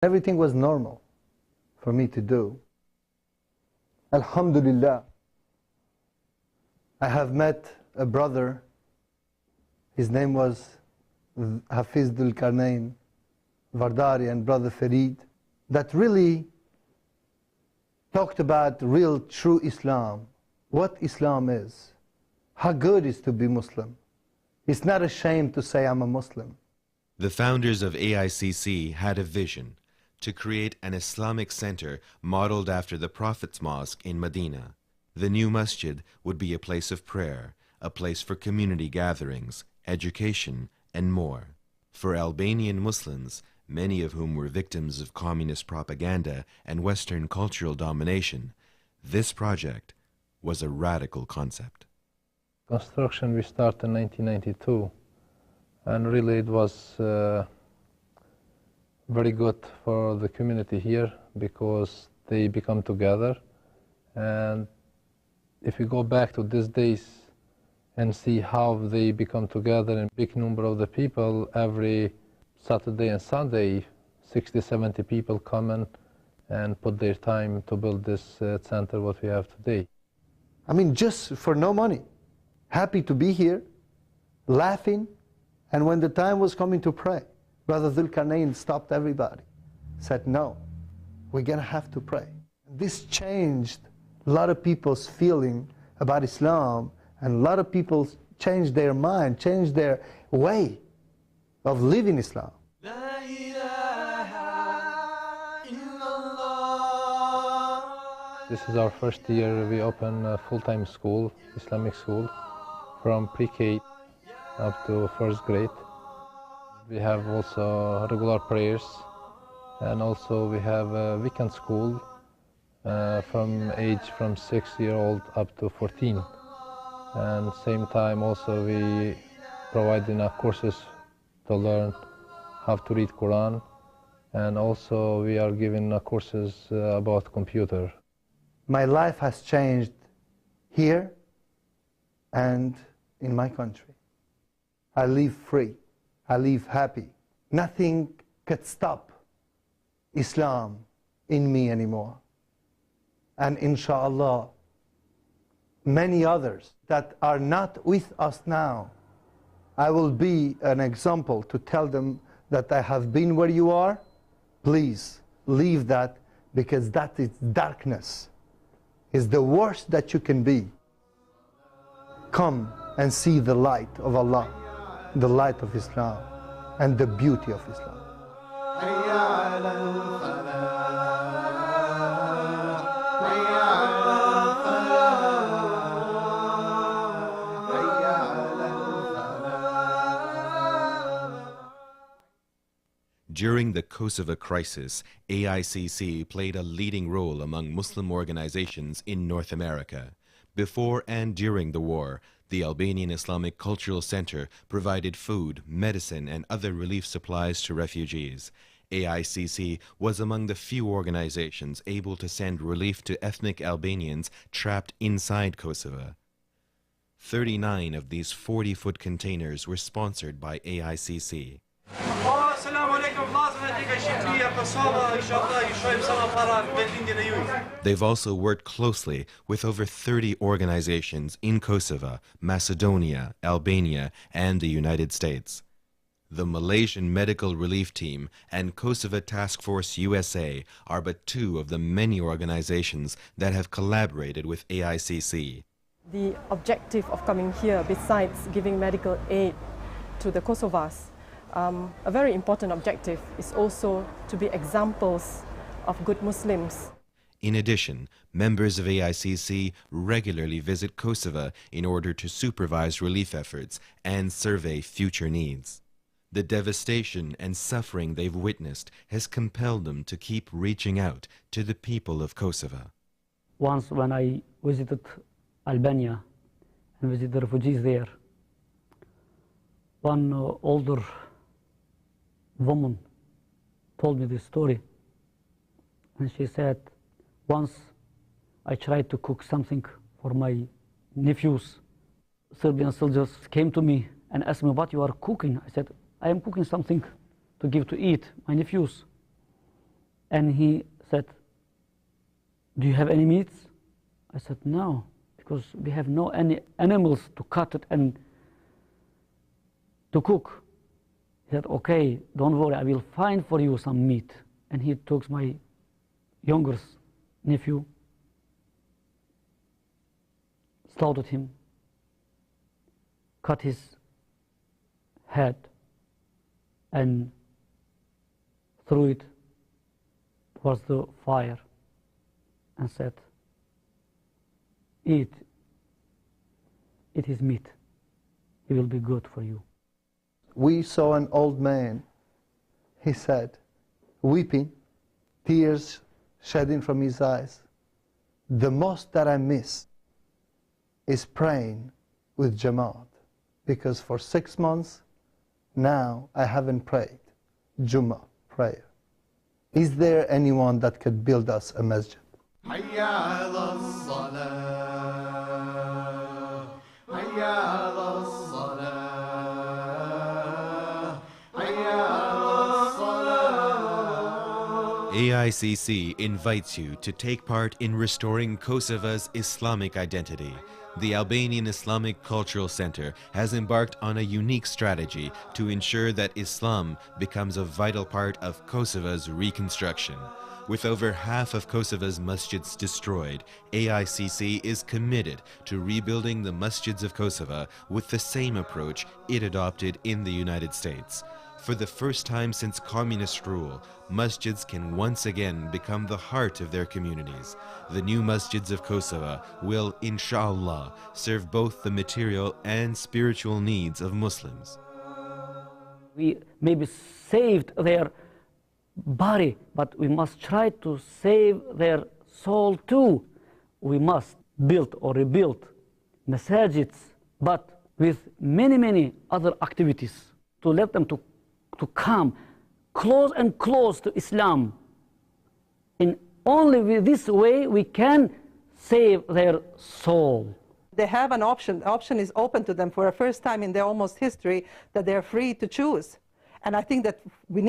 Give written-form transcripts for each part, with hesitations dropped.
Everything was normal for me to do. Alhamdulillah, I have met a brother, his name was Hafiz Dhul Karnain Vardari, and brother Farid, that really talked about real true Islam, what Islam is, how good it is to be Muslim. It's not a shame to say I'm a Muslim. The founders of AICC had a vision to create an Islamic center modeled after the Prophet's mosque in Medina. The new masjid would be a place of prayer, a place for community gatherings, education, and more. For Albanian Muslims, many of whom were victims of communist propaganda and Western cultural domination, this project was a radical concept. Construction we started in 1992, and really it was very good for the community here because they become together. And if you go back to these days and see how they become together in big number of the people, every Saturday and Sunday, 60, 70 people come in and put their time to build this center what we have today. I mean, just for no money. Happy to be here, laughing, and when the time was coming to pray, Brother Dhul Karnain stopped everybody, said, no, we're going to have to pray. This changed a lot of people's feeling about Islam, and a lot of people changed their mind, changed their way of living Islam. This is our first year we open a full-time school, Islamic school, from pre-K up to first grade. We have also regular prayers, and also we have a weekend school from 6-year-old up to 14. And same time also we provide courses to learn how to read Quran, and also we are giving courses about computer. My life has changed here and in my country. I live free. I live happy. Nothing could stop Islam in me anymore. And inshallah, many others that are not with us now, I will be an example to tell them that I have been where you are. Please leave that, because that is darkness. Is the worst that you can be. Come and see the light of Allah, the light of Islam, and the beauty of Islam. During the Kosovo crisis, AICC played a leading role among Muslim organizations in North America. Before and during the war, the Albanian Islamic Cultural Center provided food, medicine, and other relief supplies to refugees. AICC was among the few organizations able to send relief to ethnic Albanians trapped inside Kosovo. 39 of these 40-foot containers were sponsored by AICC. They've also worked closely with over 30 organizations in Kosovo, Macedonia, Albania, and the United States. The Malaysian Medical Relief Team and Kosovo Task Force USA are but two of the many organizations that have collaborated with AICC. The objective of coming here, besides giving medical aid to the Kosovars, a very important objective is also to be examples of good Muslims. In addition, members of AICC regularly visit Kosovo in order to supervise relief efforts and survey future needs. The devastation and suffering they've witnessed has compelled them to keep reaching out to the people of Kosovo. Once when I visited Albania and visited the refugees there, one older woman told me this story, and she said, once I tried to cook something for my nephews. Serbian soldiers came to me and asked me, what you are cooking? I said, I am cooking something to give to eat my nephews. And he said, do you have any meats? I said, no, because we have no any animals to cut it and to cook. He said, okay, don't worry, I will find for you some meat. And he took my youngest nephew, slaughtered him, cut his head, and threw it towards the fire and said, eat his meat, it will be good for you. We saw an old man, he said, weeping, tears shedding from his eyes. The most that I miss is praying with Jamaat, because for 6 months now I haven't prayed Jummah prayer. Is there anyone that could build us a masjid? AICC invites you to take part in restoring Kosova's Islamic identity. The Albanian Islamic Cultural Center has embarked on a unique strategy to ensure that Islam becomes a vital part of Kosova's reconstruction. With over half of Kosova's masjids destroyed, AICC is committed to rebuilding the masjids of Kosovo with the same approach it adopted in the United States. For the first time since communist rule, masjids can once again become the heart of their communities. The new masjids of Kosovo will, inshallah, serve both the material and spiritual needs of Muslims. We maybe saved their body, but we must try to save their soul too. We must build or rebuild masjids, but with many other activities to let them to come close and close to Islam. In only with this way we can save their soul. They have an option. The option is open to them for the first time in their almost history, that they're free to choose. And I think that we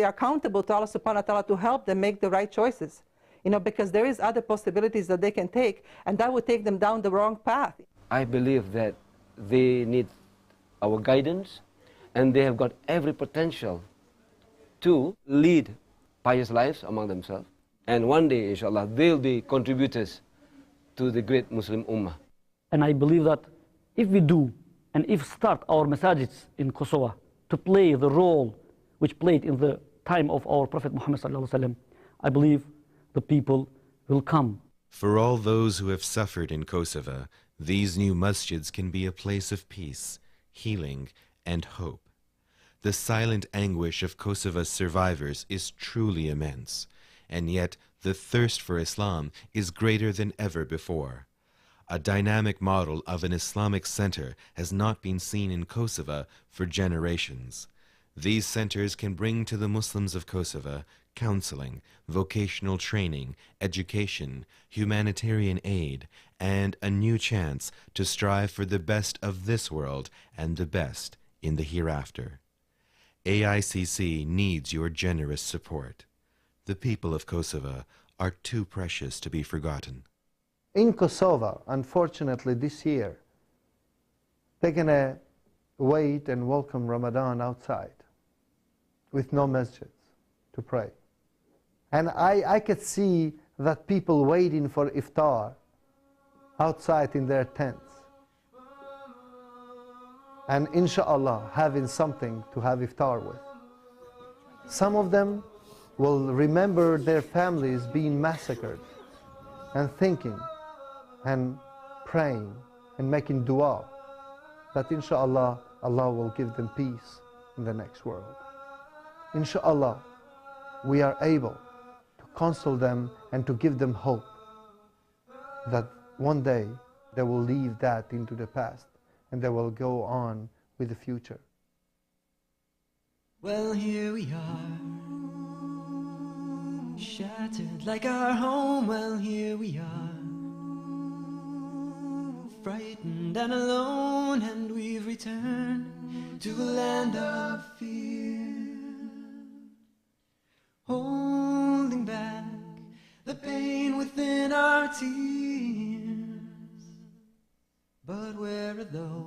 are accountable to Allah subhanahu wa ta'ala to help them make the right choices. You know, because there is other possibilities that they can take, and that would take them down the wrong path. I believe that they need our guidance, and they have got every potential to lead pious lives among themselves. And one day, inshallah, they'll be contributors to the great Muslim Ummah. And I believe that if we do, and if start our masajids in Kosovo to play the role which played in the time of our Prophet Muhammad sallallahu alaihi wasallam, I believe the people will come. For all those who have suffered in Kosovo, these new masjids can be a place of peace, healing, and hope. The silent anguish of Kosovo's survivors is truly immense, and yet the thirst for Islam is greater than ever before. A dynamic model of an Islamic center has not been seen in Kosovo for generations. These centers can bring to the Muslims of Kosovo counseling, vocational training, education, humanitarian aid, and a new chance to strive for the best of this world and the best in the hereafter. AICC needs your generous support. The people of Kosovo are too precious to be forgotten. In Kosovo, unfortunately this year, they're going to wait and welcome Ramadan outside with no masjids to pray. And I could see that people waiting for iftar outside in their tents. And inshallah, having something to have iftar with. Some of them will remember their families being massacred and thinking and praying and making dua that inshallah, Allah will give them peace in the next world. Inshallah, we are able to console them and to give them hope that one day they will leave that into the past and they will go on with the future. Well, here we are, shattered like our home. Well, here we are, frightened and alone, and we've returned to a land of fear. Oh, tears, but where are those?